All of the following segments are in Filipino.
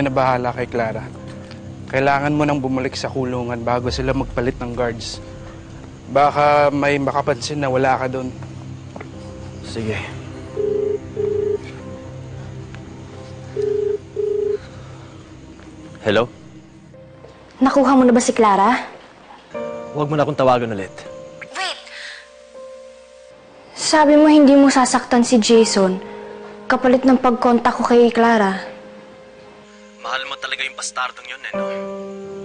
na bahala kay Clara. Kailangan mo nang bumalik sa kulungan bago sila magpalit ng guards. Baka may makapansin na wala ka doon. Sige. Hello? Nakuha mo na ba si Clara? Huwag mo na akong tawagan ulit. Wait! Sabi mo hindi mo sasaktan si Jason kapalit ng pagkontak ko kay Clara. Mahal mo talaga yung bastardong yun, no?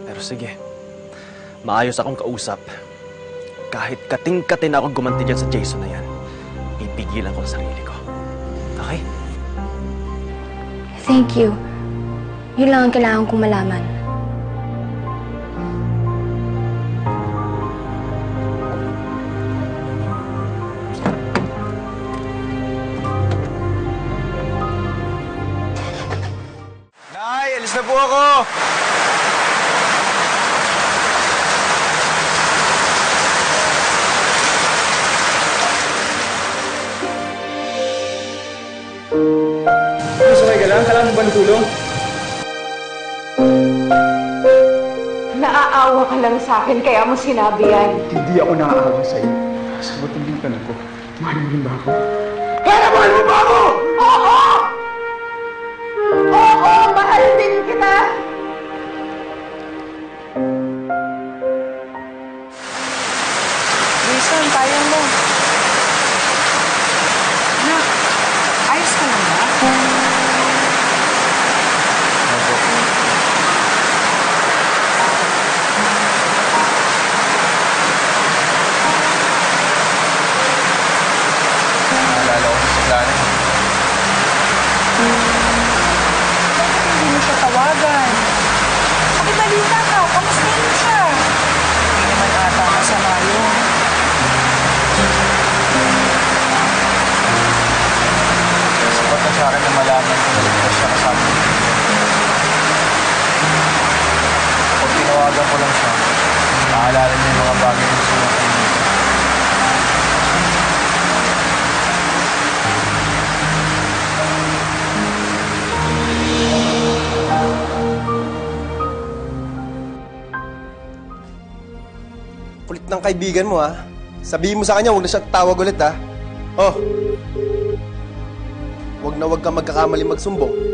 Pero sige, maayos akong kausap. Kahit kating-katin akong gumanti dyan sa Jason na yan, pipigilan ko ang sarili ko. Okay? Thank you. Yun lang ang kailangan kong malaman. Nay, alis na po ako! Sakay ka lang? Kailangan mo ba ng tulong? Naaawa ka lang sa akin, kaya mo sinabi yan. Hindi ako naaawa sa'yo. Sagutin mo yung tanong ko. Mahal mo rin ba ako? Kaya mahal mo ba ako? Oo! Oo! Mahal din kita! Jason, kaya mo. Anak, ayos ka lang ba? Naalala ko si Clara. Bakit hindi mo siya tawagan? Pakibalita ka, kamustahin siya. Hindi naman ata masama yun. Sapat na sa akin na malaman ko na ligtas siya kasama ko. Pag tinawagan ko lang siya, naalala niya yung mga bagay na gusto niya kalimutan. Kulit ng kaibigan mo, ha? Sabihin mo sa kanya, huwag na siya tawag ulit, ha? Oh! Huwag na huwag ka magkakamali magsumbong.